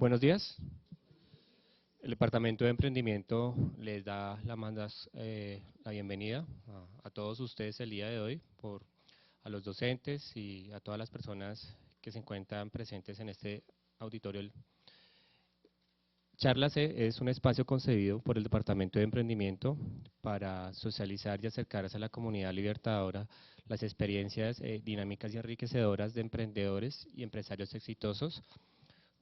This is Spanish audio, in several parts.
Buenos días. El Departamento de Emprendimiento les da la bienvenida a todos ustedes el día de hoy, a los docentes y a todas las personas que se encuentran presentes en este auditorio. Charlas es un espacio concebido por el Departamento de Emprendimiento para socializar y acercarse a la comunidad libertadora las experiencias dinámicas y enriquecedoras de emprendedores y empresarios exitosos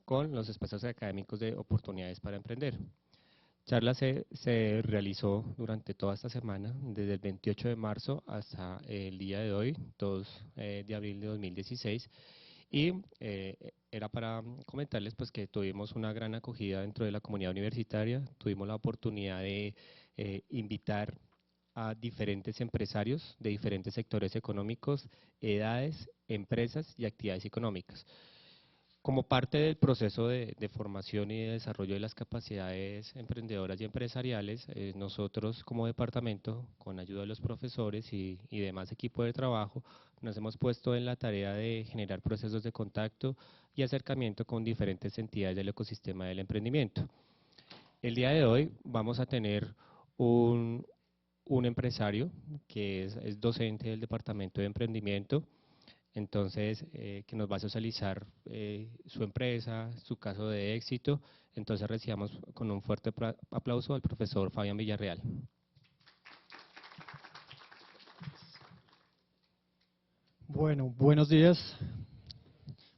con los espacios académicos de oportunidades para emprender. Charla se realizó durante toda esta semana, desde el 28 de marzo hasta el día de hoy, 2 de abril de 2016, y era para comentarles pues, que tuvimos una gran acogida dentro de la comunidad universitaria, tuvimos la oportunidad de invitar a diferentes empresarios de diferentes sectores económicos, edades, empresas y actividades económicas. Como parte del proceso de formación y de desarrollo de las capacidades emprendedoras y empresariales, nosotros como departamento, con ayuda de los profesores y demás equipo de trabajo, nos hemos puesto en la tarea de generar procesos de contacto y acercamiento con diferentes entidades del ecosistema del emprendimiento. El día de hoy vamos a tener un empresario que es docente del departamento de emprendimiento, entonces que nos va a socializar su empresa, su caso de éxito. Entonces recibamos con un fuerte aplauso al profesor Fabián Villarreal. Bueno, buenos días,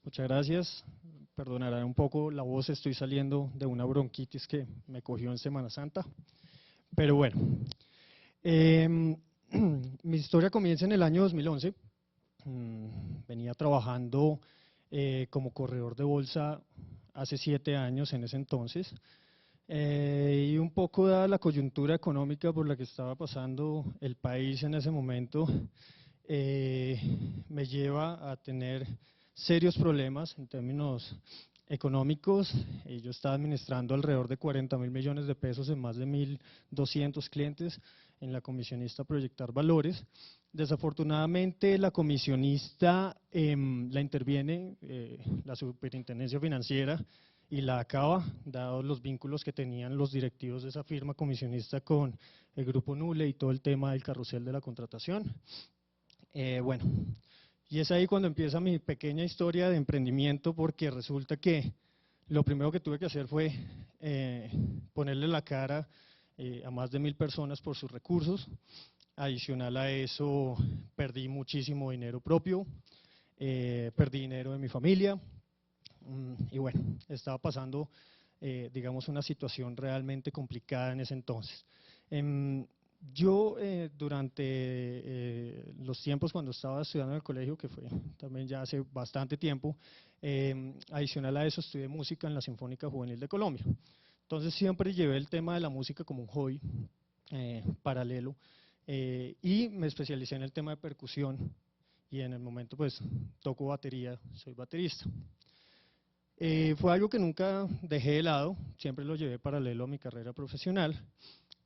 muchas gracias. Perdonarán un poco la voz, estoy saliendo de una bronquitis que me cogió en Semana Santa, pero bueno. Mi historia comienza en el año 2011. Venía trabajando como corredor de bolsa hace 7 años en ese entonces, y un poco dada la coyuntura económica por la que estaba pasando el país en ese momento, me lleva a tener serios problemas en términos económicos. Yo estaba administrando alrededor de 40.000 millones de pesos en más de 1.200 clientes en la comisionista Proyectar Valores. Desafortunadamente la comisionista la interviene la Superintendencia Financiera y la acaba, dados los vínculos que tenían los directivos de esa firma comisionista con el Grupo Nule y todo el tema del carrusel de la contratación. Bueno, y es ahí cuando empieza mi pequeña historia de emprendimiento, porque resulta que lo primero que tuve que hacer fue ponerle la cara a más de 1.000 personas por sus recursos. Adicional a eso, perdí muchísimo dinero propio, perdí dinero de mi familia, y bueno, estaba pasando, digamos, una situación realmente complicada en ese entonces. Yo durante los tiempos cuando estaba estudiando en el colegio, que fue también ya hace bastante tiempo, adicional a eso estudié música en la Sinfónica Juvenil de Colombia. Entonces siempre llevé el tema de la música como un hobby paralelo, y me especialicé en el tema de percusión y en el momento pues toco batería, soy baterista. Fue algo que nunca dejé de lado, siempre lo llevé paralelo a mi carrera profesional.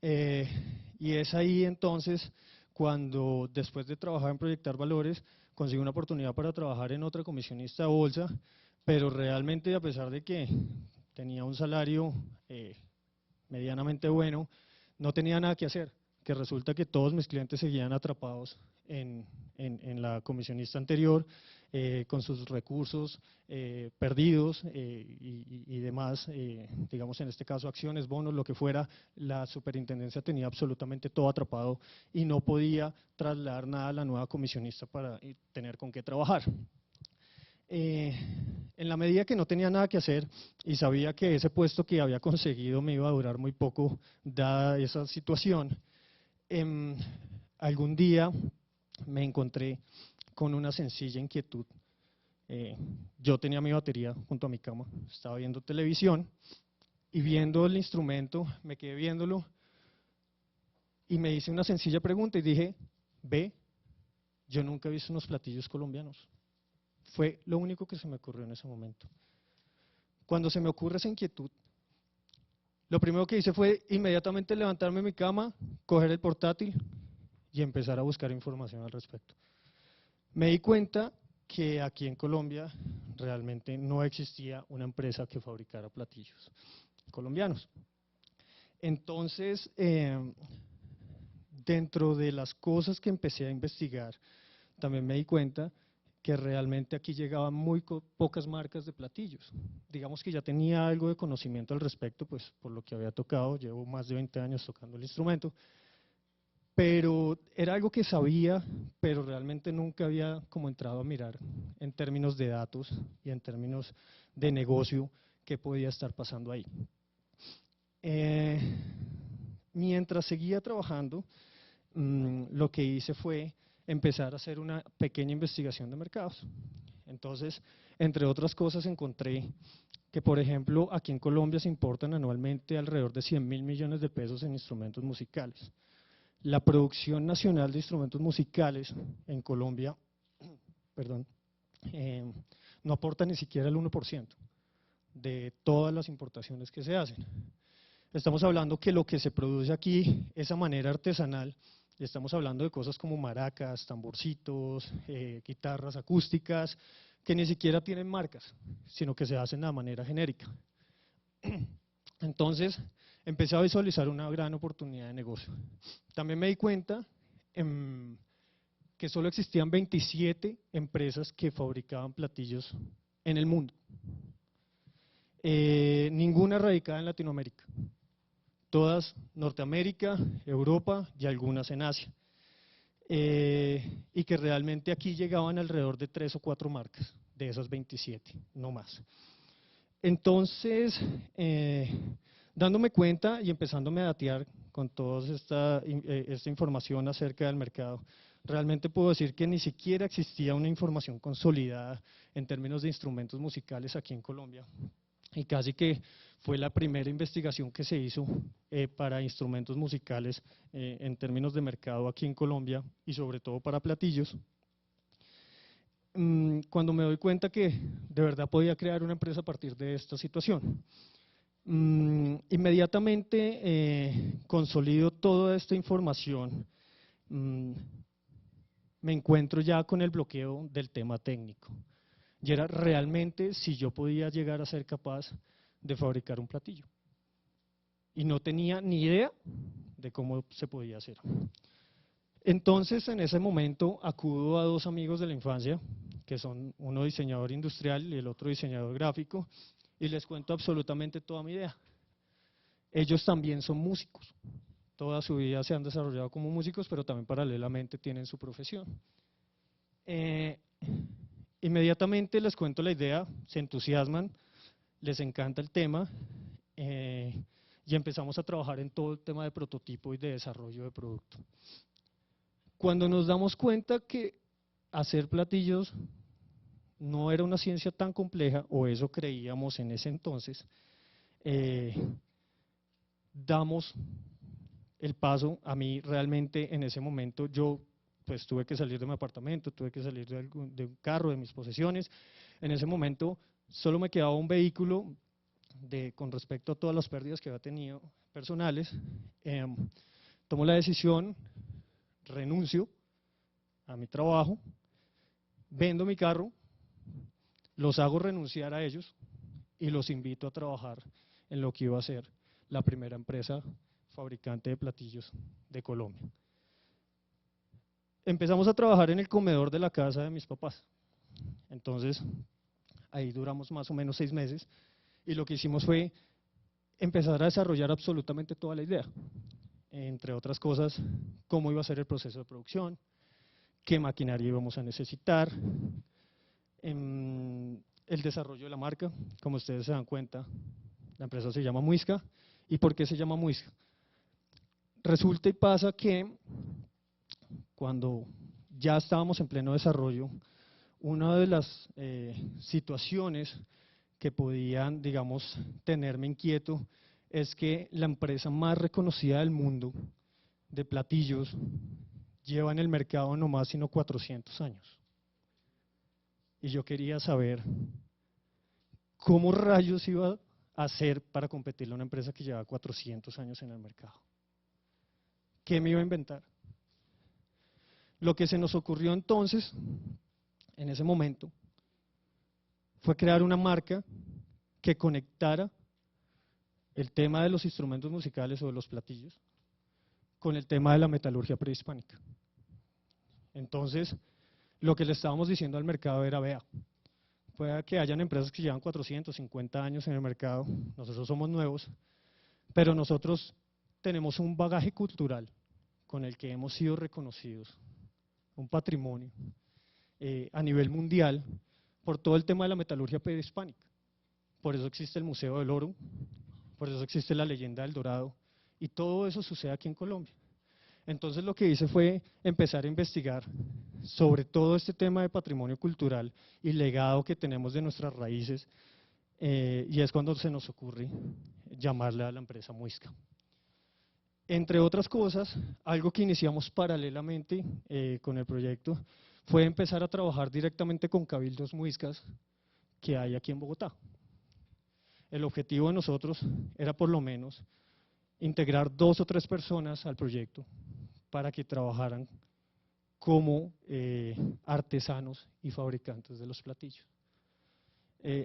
Y es ahí entonces cuando, después de trabajar en Proyectar Valores, consigo una oportunidad para trabajar en otra comisionista de bolsa, pero realmente, a pesar de que tenía un salario medianamente bueno, no tenía nada que hacer, que resulta que todos mis clientes seguían atrapados en la comisionista anterior, con sus recursos perdidos y demás, digamos en este caso acciones, bonos, lo que fuera. La superintendencia tenía absolutamente todo atrapado y no podía trasladar nada a la nueva comisionista para tener con qué trabajar. En la medida que no tenía nada que hacer y sabía que ese puesto que había conseguido me iba a durar muy poco, dada esa situación, algún día me encontré con una sencilla inquietud. Yo tenía mi batería junto a mi cama, estaba viendo televisión y viendo el instrumento, me quedé viéndolo y me hice una sencilla pregunta y dije: ve, yo nunca he visto unos platillos colombianos. Fue lo único que se me ocurrió en ese momento. Cuando se me ocurre esa inquietud, lo primero que hice fue inmediatamente levantarme de mi cama, coger el portátil y empezar a buscar información al respecto. Me di cuenta que aquí en Colombia realmente no existía una empresa que fabricara platillos colombianos. Entonces, dentro de las cosas que empecé a investigar, también me di cuenta que realmente aquí llegaban muy pocas marcas de platillos. Digamos que ya tenía algo de conocimiento al respecto, pues por lo que había tocado, llevo más de 20 años tocando el instrumento, pero era algo que sabía, pero realmente nunca había como entrado a mirar en términos de datos y en términos de negocio qué podía estar pasando ahí. Mientras seguía trabajando, lo que hice fue empezar a hacer una pequeña investigación de mercados. Entonces, entre otras cosas, encontré que, por ejemplo, aquí en Colombia se importan anualmente alrededor de 100.000 millones de pesos en instrumentos musicales. La producción nacional de instrumentos musicales en Colombia, perdón, no aporta ni siquiera el 1% de todas las importaciones que se hacen. Estamos hablando que lo que se produce aquí es a manera artesanal, y estamos hablando de cosas como maracas, tamborcitos, guitarras acústicas, que ni siquiera tienen marcas, sino que se hacen de manera genérica. Entonces, empecé a visualizar una gran oportunidad de negocio. También me di cuenta que solo existían 27 empresas que fabricaban platillos en el mundo. Ninguna radicada en Latinoamérica. Todas Norteamérica, Europa y algunas en Asia. Y que realmente aquí llegaban alrededor de 3 o 4 marcas de esas 27, no más. Entonces, dándome cuenta y empezándome a datear con toda esta información acerca del mercado, realmente puedo decir que ni siquiera existía una información consolidada en términos de instrumentos musicales aquí en Colombia. Y casi que fue la primera investigación que se hizo para instrumentos musicales en términos de mercado aquí en Colombia y sobre todo para platillos. Cuando me doy cuenta que de verdad podía crear una empresa a partir de esta situación. Inmediatamente consolido toda esta información, me encuentro ya con el bloqueo del tema técnico. Y era realmente si yo podía llegar a ser capaz de fabricar un platillo. Y no tenía ni idea de cómo se podía hacer. Entonces, en ese momento, acudo a 2 amigos de la infancia, que son uno diseñador industrial y el otro diseñador gráfico, y les cuento absolutamente toda mi idea. Ellos también son músicos. Toda su vida se han desarrollado como músicos, pero también paralelamente tienen su profesión. Inmediatamente les cuento la idea, se entusiasman, les encanta el tema y empezamos a trabajar en todo el tema de prototipo y de desarrollo de producto. Cuando nos damos cuenta que hacer platillos no era una ciencia tan compleja, o eso creíamos en ese entonces, damos el paso. A mí realmente en ese momento yo pues tuve que salir de mi apartamento, tuve que salir de un carro, de mis posesiones. En ese momento solo me quedaba un vehículo con respecto a todas las pérdidas que había tenido personales. Tomo la decisión, renuncio a mi trabajo, vendo mi carro, los hago renunciar a ellos y los invito a trabajar en lo que iba a ser la primera empresa fabricante de platillos de Colombia. Empezamos a trabajar en el comedor de la casa de mis papás. Entonces, ahí duramos más o menos 6 meses y lo que hicimos fue empezar a desarrollar absolutamente toda la idea. Entre otras cosas, cómo iba a ser el proceso de producción, qué maquinaria íbamos a necesitar, el desarrollo de la marca. Como ustedes se dan cuenta, la empresa se llama Muisca. ¿Y por qué se llama Muisca? Resulta y pasa que cuando ya estábamos en pleno desarrollo, una de las situaciones que podían, digamos, tenerme inquieto es que la empresa más reconocida del mundo de platillos lleva en el mercado no más sino 400 años. Y yo quería saber cómo rayos iba a hacer para competirle a una empresa que lleva 400 años en el mercado. ¿Qué me iba a inventar? Lo que se nos ocurrió entonces, en ese momento, fue crear una marca que conectara el tema de los instrumentos musicales o de los platillos con el tema de la metalurgia prehispánica. Entonces, lo que le estábamos diciendo al mercado era, vea, puede que hayan empresas que llevan 450 años en el mercado, nosotros somos nuevos, pero nosotros tenemos un bagaje cultural con el que hemos sido reconocidos, un patrimonio a nivel mundial por todo el tema de la metalurgia prehispánica. Por eso existe el Museo del Oro, por eso existe la Leyenda del Dorado, y todo eso sucede aquí en Colombia. Entonces lo que hice fue empezar a investigar sobre todo este tema de patrimonio cultural y legado que tenemos de nuestras raíces, y es cuando se nos ocurre llamarle a la empresa Muisca. Entre otras cosas, algo que iniciamos paralelamente con el proyecto fue empezar a trabajar directamente con cabildos muiscas que hay aquí en Bogotá. El objetivo de nosotros era por lo menos integrar 2 o 3 personas al proyecto para que trabajaran como artesanos y fabricantes de los platillos.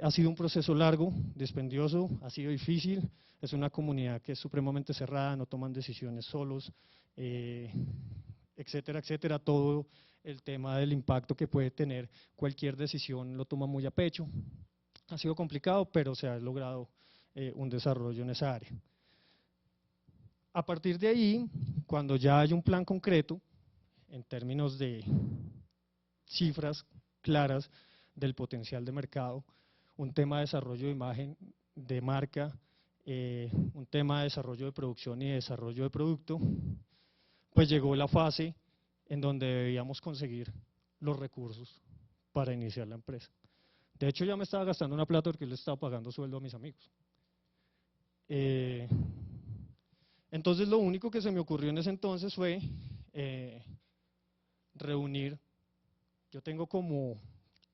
Ha sido un proceso largo, dispendioso, ha sido difícil, es una comunidad que es supremamente cerrada, no toman decisiones solos, etcétera, etcétera. Todo el tema del impacto que puede tener cualquier decisión lo toma muy a pecho. Ha sido complicado, pero se ha logrado un desarrollo en esa área. A partir de ahí, cuando ya hay un plan concreto, en términos de cifras claras del potencial de mercado, un tema de desarrollo de imagen, de marca, un tema de desarrollo de producción y de desarrollo de producto, pues llegó la fase en donde debíamos conseguir los recursos para iniciar la empresa. De hecho, ya me estaba gastando una plata porque le estaba pagando sueldo a mis amigos. Entonces, lo único que se me ocurrió en ese entonces fue reunir, yo tengo como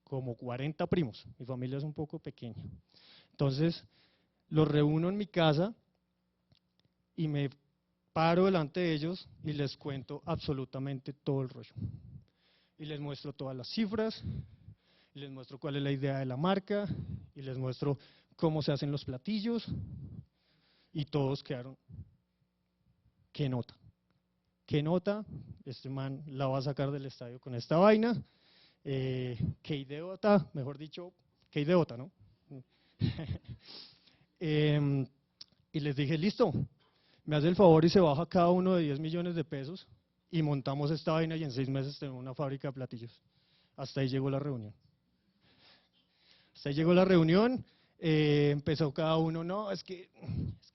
40 primos, mi familia es un poco pequeña. Entonces, los reúno en mi casa y me paro delante de ellos y les cuento absolutamente todo el rollo. Y les muestro todas las cifras, y les muestro cuál es la idea de la marca, y les muestro cómo se hacen los platillos, y todos quedaron, ¿qué nota? ¿Qué nota? Este man la va a sacar del estadio con esta vaina, qué idiota, mejor dicho, qué idiota, ¿no? Y les dije, listo, me hace el favor y se baja cada uno de 10 millones de pesos y montamos esta vaina y en 6 meses tenemos una fábrica de platillos. Hasta ahí llegó la reunión. Hasta ahí llegó la reunión, empezó cada uno, no, es que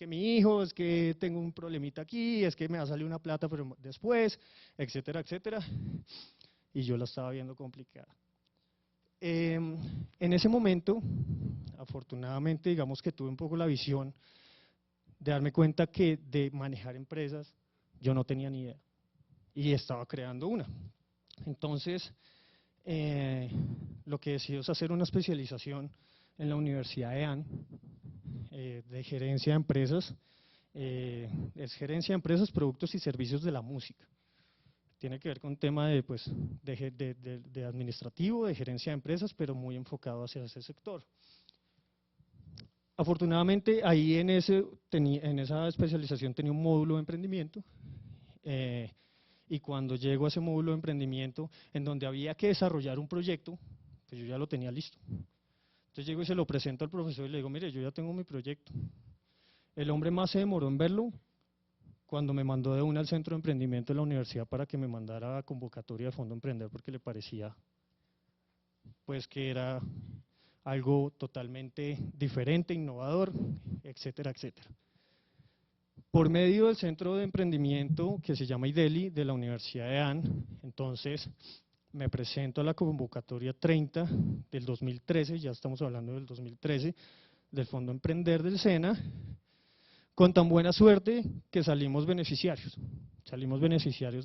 mi hijo, es que tengo un problemita aquí, es que me va a salir una plata pero después, etcétera, etcétera. Y yo la estaba viendo complicada. En ese momento, afortunadamente, digamos que tuve un poco la visión de darme cuenta que de manejar empresas yo no tenía ni idea y estaba creando una. Entonces, lo que decidí es hacer una especialización en la Universidad EAN de gerencia de empresas, es gerencia de empresas, productos y servicios de la música. Tiene que ver con un tema de, pues, de administrativo, de gerencia de empresas, pero muy enfocado hacia ese sector. Afortunadamente, ahí en esa especialización tenía un módulo de emprendimiento, y cuando llego a ese módulo de emprendimiento, en donde había que desarrollar un proyecto, pues yo ya lo tenía listo. Entonces llego y se lo presento al profesor y le digo, mire, yo ya tengo mi proyecto. El hombre más se demoró en verlo cuando me mandó de una al centro de emprendimiento de la universidad para que me mandara a convocatoria de Fondo Emprender porque le parecía pues que era algo totalmente diferente, innovador, etcétera, etcétera. Por medio del centro de emprendimiento que se llama IDELI de la Universidad de EAN, entonces me presento a la convocatoria 30 del 2013, ya estamos hablando del 2013, del Fondo Emprender del SENA, con tan buena suerte que salimos beneficiarios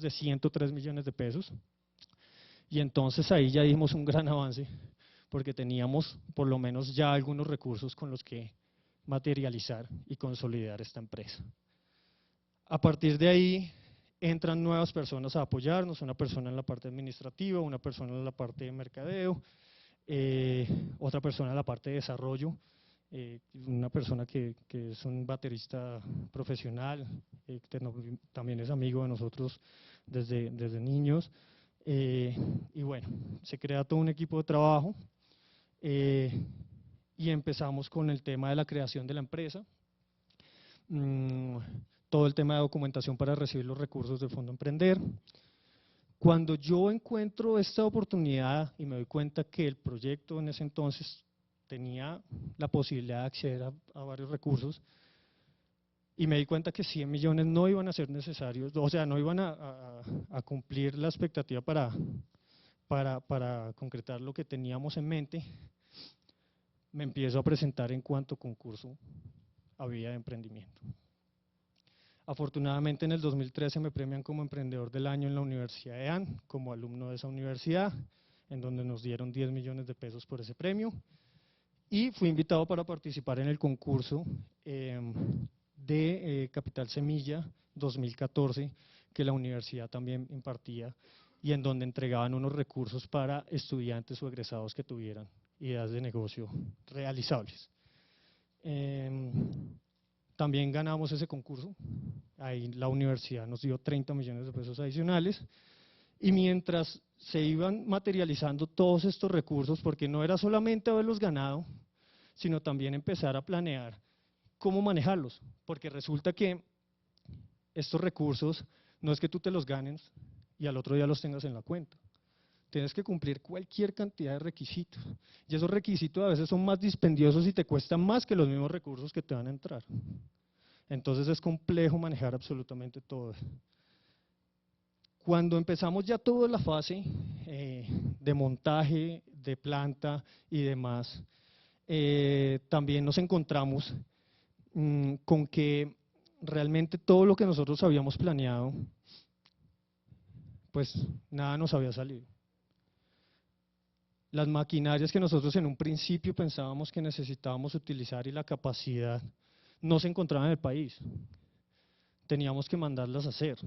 de 103 millones de pesos, y entonces ahí ya dimos un gran avance, porque teníamos por lo menos ya algunos recursos con los que materializar y consolidar esta empresa. A partir de ahí entran nuevas personas a apoyarnos, una persona en la parte administrativa, una persona en la parte de mercadeo, otra persona en la parte de desarrollo, una persona que es un baterista profesional, también es amigo de nosotros desde niños, y bueno, se crea todo un equipo de trabajo y empezamos con el tema de la creación de la empresa, todo el tema de documentación para recibir los recursos del Fondo Emprender. Cuando yo encuentro esta oportunidad y me doy cuenta que el proyecto en ese entonces tenía la posibilidad de acceder a varios recursos, y me di cuenta que 100 millones no iban a ser necesarios, o sea, no iban a cumplir la expectativa para concretar lo que teníamos en mente, me empiezo a presentar en cuanto concurso había de emprendimiento. Afortunadamente en el 2013 me premian como emprendedor del año en la Universidad de EAN, como alumno de esa universidad, en donde nos dieron 10 millones de pesos por ese premio, y fui invitado para participar en el concurso de Capital Semilla 2014, que la universidad también impartía, y en donde entregaban unos recursos para estudiantes o egresados que tuvieran ideas de negocio realizables. También ganamos ese concurso, ahí la universidad nos dio 30 millones de pesos adicionales, y mientras se iban materializando todos estos recursos, porque no era solamente haberlos ganado, sino también empezar a planear cómo manejarlos, porque resulta que estos recursos no es que tú te los ganes y al otro día los tengas en la cuenta. Tienes que cumplir cualquier cantidad de requisitos, y esos requisitos a veces son más dispendiosos y te cuestan más que los mismos recursos que te van a entrar. Entonces es complejo manejar absolutamente todo. Cuando empezamos ya toda la fase de montaje, de planta y demás, también nos encontramos con que realmente todo lo que nosotros habíamos planeado, pues nada nos había salido. Las maquinarias que nosotros en un principio pensábamos que necesitábamos utilizar y la capacidad no se encontraban en el país. Teníamos que mandarlas a hacer.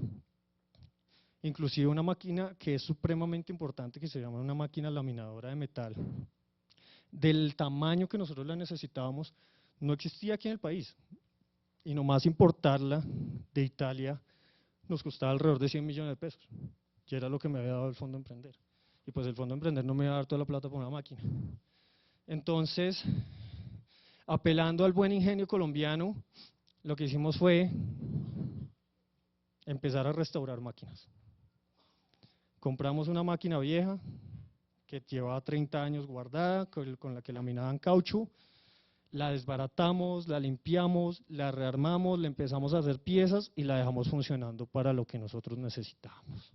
Inclusive una máquina que es supremamente importante, que se llama una máquina laminadora de metal, del tamaño que nosotros la necesitábamos, no existía aquí en el país. Y nomás importarla de Italia nos costaba alrededor de 100 millones de pesos, que era lo que me había dado el Fondo Emprender. Y pues el Fondo Emprender no me iba a dar toda la plata por una máquina. Entonces, apelando al buen ingenio colombiano, lo que hicimos fue empezar a restaurar máquinas. Compramos una máquina vieja que llevaba 30 años guardada, con la que laminaban caucho, la desbaratamos, la limpiamos, la rearmamos, le empezamos a hacer piezas y la dejamos funcionando para lo que nosotros necesitábamos.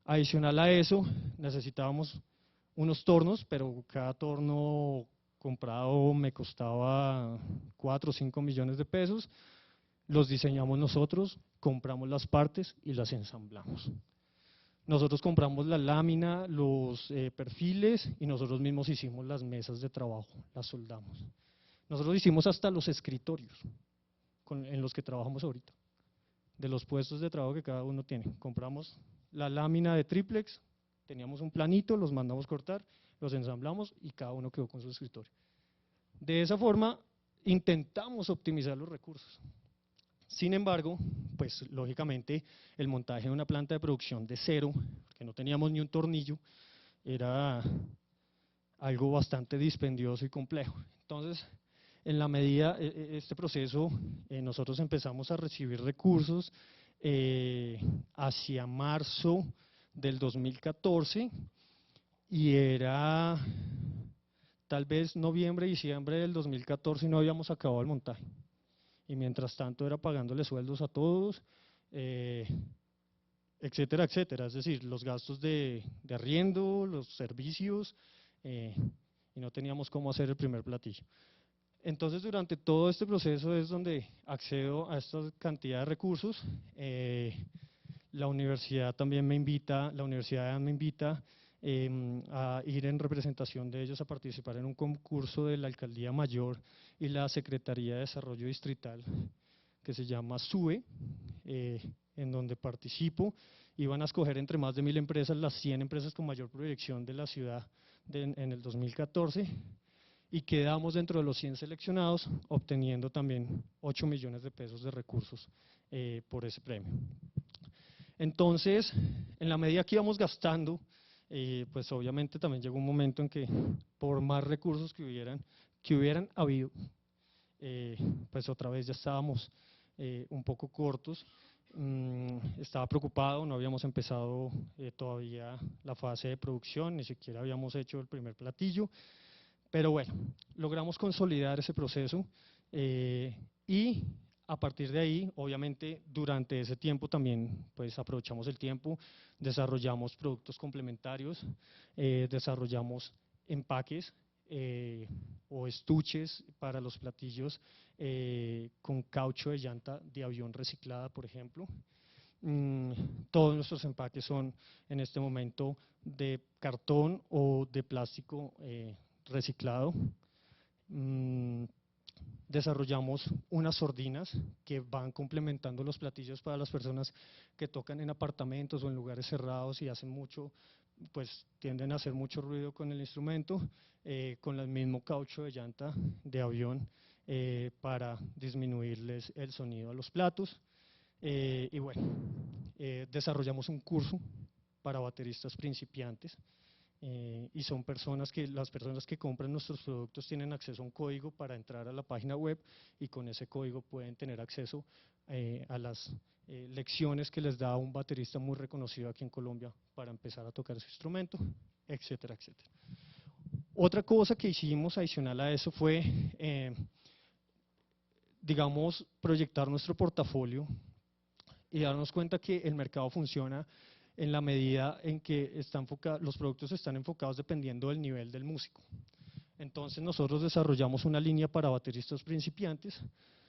Adicional a eso, necesitábamos unos tornos, pero cada torno comprado me costaba 4 o 5 millones de pesos, los diseñamos nosotros, compramos las partes y las ensamblamos. Nosotros compramos la lámina, los perfiles y nosotros mismos hicimos las mesas de trabajo, las soldamos. Nosotros hicimos hasta los escritorios en los que trabajamos ahorita, de los puestos de trabajo que cada uno tiene. Compramos la lámina de triplex, teníamos un planito, los mandamos cortar, los ensamblamos y cada uno quedó con su escritorio. De esa forma intentamos optimizar los recursos. Sin embargo, pues lógicamente el montaje de una planta de producción de cero, porque no teníamos ni un tornillo, era algo bastante dispendioso y complejo. Entonces, en la medida, este proceso, nosotros empezamos a recibir recursos hacia marzo del 2014 y era tal vez noviembre, diciembre del 2014 y no habíamos acabado el montaje. Y mientras tanto era pagándole sueldos a todos, etcétera, etcétera. Es decir, los gastos de arriendo, los servicios, y no teníamos cómo hacer el primer platillo. Entonces, durante todo este proceso es donde accedo a esta cantidad de recursos. La universidad también me invita, la universidad me invita a ir en representación de ellos a participar en un concurso de la Alcaldía Mayor y la Secretaría de Desarrollo Distrital que se llama SUBE, en donde participo. Iban a escoger entre más de 1000 empresas las 100 empresas con mayor proyección de la ciudad en el 2014 y quedamos dentro de los 100 seleccionados, obteniendo también 8 millones de pesos de recursos por ese premio. Entonces, en la medida que íbamos gastando, pues obviamente también llegó un momento en que por más recursos que hubieran habido, pues otra vez ya estábamos un poco cortos. Estaba preocupado, no habíamos empezado todavía la fase de producción, ni siquiera habíamos hecho el primer platillo, pero bueno, logramos consolidar ese proceso y a partir de ahí, obviamente, durante ese tiempo también pues aprovechamos el tiempo, desarrollamos productos complementarios, desarrollamos empaques o estuches para los platillos con caucho de llanta de avión reciclada, por ejemplo. Todos nuestros empaques son en este momento de cartón o de plástico reciclado. Desarrollamos unas sordinas que van complementando los platillos para las personas que tocan en apartamentos o en lugares cerrados y hacen mucho, pues tienden a hacer mucho ruido con el instrumento, con el mismo caucho de llanta de avión para disminuirles el sonido a los platos. Y bueno, desarrollamos un curso para bateristas principiantes. Y son las personas que compran nuestros productos tienen acceso a un código para entrar a la página web y con ese código pueden tener acceso a las lecciones que les da un baterista muy reconocido aquí en Colombia para empezar a tocar ese instrumento, etcétera, etcétera. Otra cosa que hicimos adicional a eso fue, digamos, proyectar nuestro portafolio y darnos cuenta que el mercado funciona en la medida en que los productos están enfocados dependiendo del nivel del músico. Entonces nosotros desarrollamos una línea para bateristas principiantes,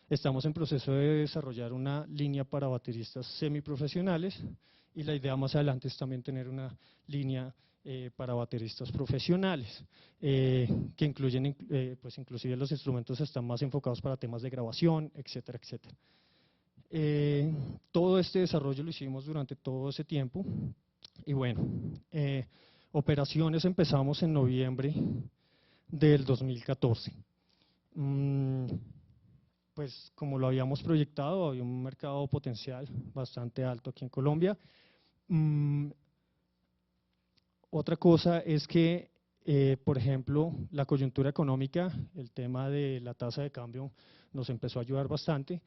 estamos en proceso de desarrollar una línea para bateristas semiprofesionales y la idea más adelante es también tener una línea para bateristas profesionales, que incluyen, pues inclusive los instrumentos están más enfocados para temas de grabación, etcétera, etcétera. Todo este desarrollo lo hicimos durante todo ese tiempo y bueno, operaciones empezamos en noviembre del 2014. Pues como lo habíamos proyectado, había un mercado potencial bastante alto aquí en Colombia. Otra cosa es que, por ejemplo, la coyuntura económica, el tema de la tasa de cambio nos empezó a ayudar bastante,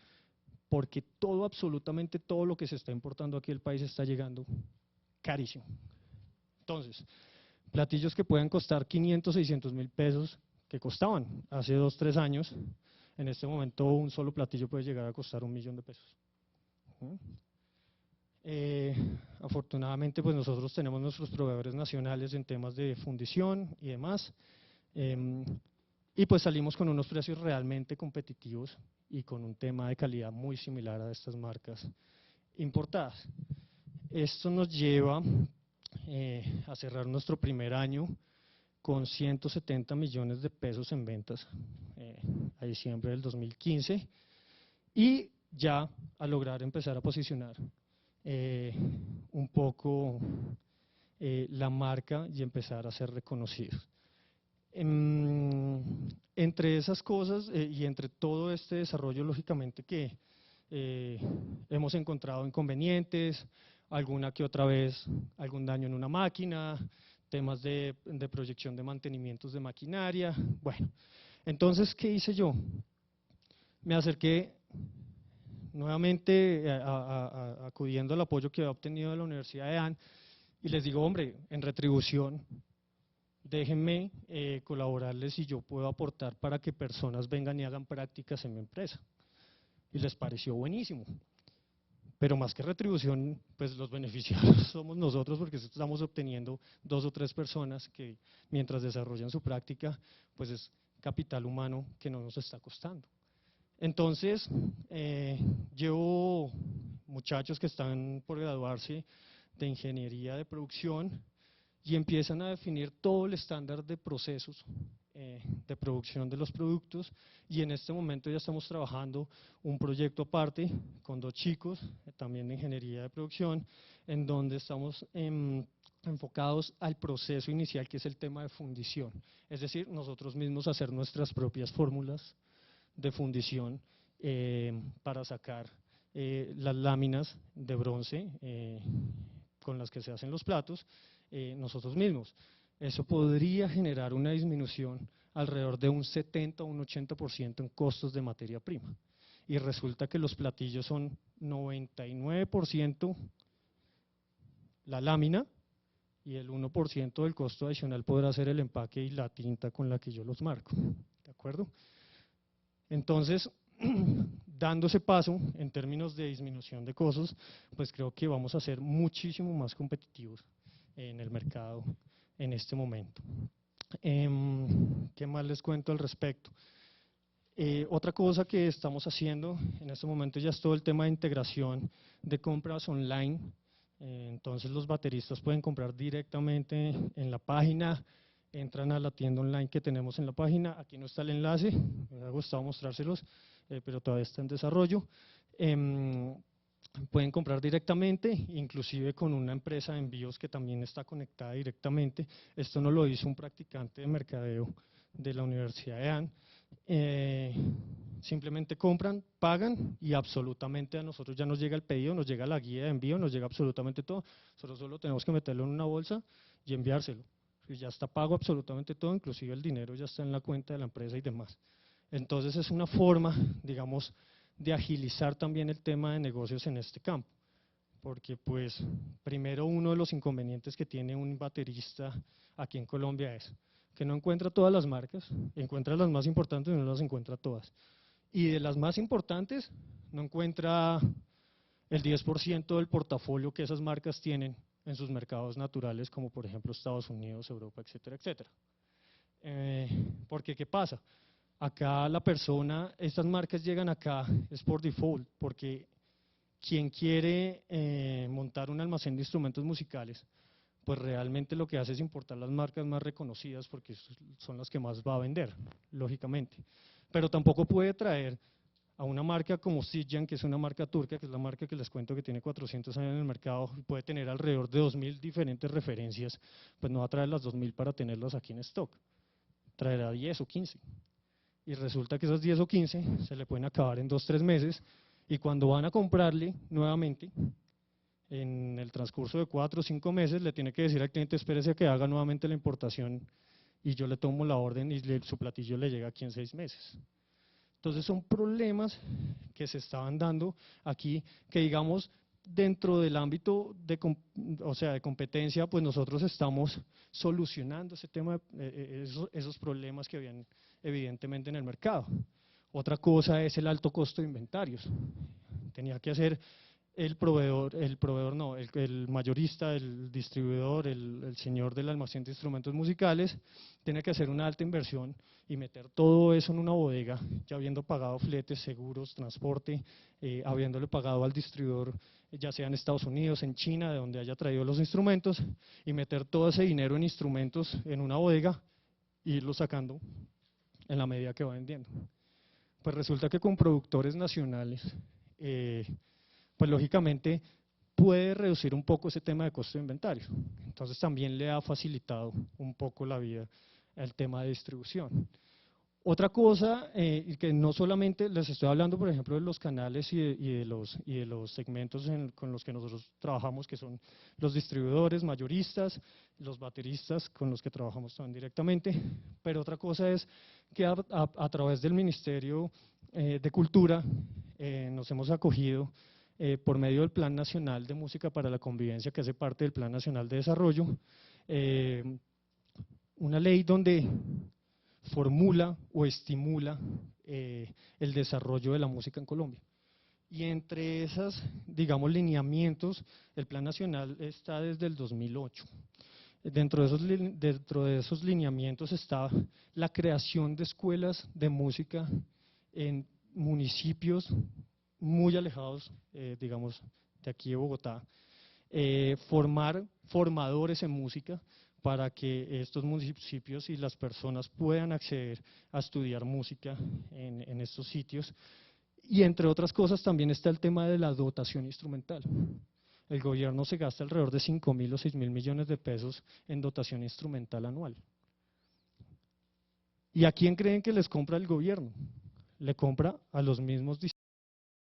porque todo, absolutamente todo lo que se está importando aquí al país está llegando carísimo. Entonces, platillos que pueden costar 500, 600 mil pesos, que costaban hace 2, 3 años, en este momento un solo platillo puede llegar a costar 1 millón de pesos. Afortunadamente, pues nosotros tenemos nuestros proveedores nacionales en temas de fundición y demás, y pues salimos con unos precios realmente competitivos y con un tema de calidad muy similar a estas marcas importadas. Esto nos lleva a cerrar nuestro primer año con 170 millones de pesos en ventas a diciembre del 2015 y ya a lograr empezar a posicionar un poco la marca y empezar a ser reconocidos. Entre esas cosas y entre todo este desarrollo, lógicamente que hemos encontrado inconvenientes, alguna que otra vez algún daño en una máquina, temas de proyección de mantenimientos de maquinaria. Bueno, entonces, ¿qué hice yo? Me acerqué nuevamente acudiendo al apoyo que había obtenido de la Universidad de DAN y les digo, hombre, en retribución, déjenme colaborarles y yo puedo aportar para que personas vengan y hagan prácticas en mi empresa. Y les pareció buenísimo. Pero más que retribución, pues los beneficiarios somos nosotros porque estamos obteniendo 2 o 3 personas que mientras desarrollan su práctica, pues es capital humano que no nos está costando. Entonces, llevo muchachos que están por graduarse de ingeniería de producción y empiezan a definir todo el estándar de procesos de producción de los productos, y en este momento ya estamos trabajando un proyecto aparte con 2 chicos, también de ingeniería de producción, en donde estamos enfocados al proceso inicial, que es el tema de fundición, es decir, nosotros mismos hacer nuestras propias fórmulas de fundición para sacar las láminas de bronce con las que se hacen los platos nosotros mismos. Eso podría generar una disminución alrededor de un 70 o un 80% en costos de materia prima. Y resulta que los platillos son 99% la lámina, y el 1% del costo adicional podrá ser el empaque y la tinta con la que yo los marco. ¿De acuerdo? Entonces, dando ese paso en términos de disminución de costos, pues creo que vamos a ser muchísimo más competitivos en el mercado en este momento. ¿Qué más les cuento al respecto? Otra cosa que estamos haciendo en este momento ya es todo el tema de integración de compras online. Entonces los bateristas pueden comprar directamente en la página, entran a la tienda online que tenemos en la página, aquí no está el enlace, me hubiera gustado mostrárselos, pero todavía está en desarrollo. Pueden comprar directamente, inclusive con una empresa de envíos que también está conectada directamente. Esto nos lo hizo un practicante de mercadeo de la Universidad de AN. Simplemente compran, pagan y absolutamente a nosotros ya nos llega el pedido, nos llega la guía de envío, nos llega absolutamente todo. Nosotros solo tenemos que meterlo en una bolsa y enviárselo. Y ya está pago absolutamente todo, inclusive el dinero ya está en la cuenta de la empresa y demás. Entonces es una forma, digamos, de agilizar también el tema de negocios en este campo. Porque pues primero uno de los inconvenientes que tiene un baterista aquí en Colombia es que no encuentra todas las marcas, encuentra las más importantes y no las encuentra todas. Y de las más importantes no encuentra el 10% del portafolio que esas marcas tienen en sus mercados naturales, como por ejemplo Estados Unidos, Europa, etcétera, etcétera. Porque ¿qué pasa? Acá la persona, estas marcas llegan acá es por default, porque quien quiere montar un almacén de instrumentos musicales, pues realmente lo que hace es importar las marcas más reconocidas porque son las que más va a vender, lógicamente. Pero tampoco puede traer a una marca como Sidjan, que es una marca turca, que es la marca que les cuento que tiene 400 años en el mercado, y puede tener alrededor de 2000 diferentes referencias, pues no va a traer las 2000 para tenerlas aquí en stock, traerá 10 o 15. Y resulta que esas 10 o 15 se le pueden acabar en 2 o 3 meses, y cuando van a comprarle nuevamente, en el transcurso de 4 o 5 meses, le tiene que decir al cliente, espérese a que haga nuevamente la importación y yo le tomo la orden y su platillo le llega aquí en 6 meses. Entonces son problemas que se estaban dando aquí, que digamos dentro del ámbito de competencia, pues nosotros estamos solucionando ese tema, esos problemas que habían evidentemente en el mercado. Otra cosa es el alto costo de inventarios. Tenía que hacer el mayorista, el distribuidor, el señor del almacén de instrumentos musicales, tiene que hacer una alta inversión y meter todo eso en una bodega, ya habiendo pagado fletes, seguros, transporte, habiéndole pagado al distribuidor, ya sea en Estados Unidos, en China, de donde haya traído los instrumentos, y meter todo ese dinero en instrumentos en una bodega e irlo sacando en la medida que va vendiendo. Pues resulta que con productores nacionales, pues lógicamente puede reducir un poco ese tema de costo de inventario. Entonces también le ha facilitado un poco la vida el tema de distribución. Otra cosa, que no solamente les estoy hablando, por ejemplo, de los canales y de los segmentos con los que nosotros trabajamos, que son los distribuidores, mayoristas, los bateristas con los que trabajamos también directamente, pero otra cosa es que a través del Ministerio de Cultura nos hemos acogido por medio del Plan Nacional de Música para la Convivencia, que hace parte del Plan Nacional de Desarrollo, una ley donde formula o estimula el desarrollo de la música en Colombia. Y entre esas, digamos, lineamientos, el Plan Nacional está desde el 2008. Dentro de esos lineamientos está la creación de escuelas de música en municipios muy alejados, digamos, de aquí de Bogotá, formar formadores en música para que estos municipios y las personas puedan acceder a estudiar música en estos sitios. Y entre otras cosas también está el tema de la dotación instrumental. El gobierno se gasta alrededor de 5.000 o 6.000 millones de pesos en dotación instrumental anual. ¿Y a quién creen que les compra el gobierno? Le compra a los mismos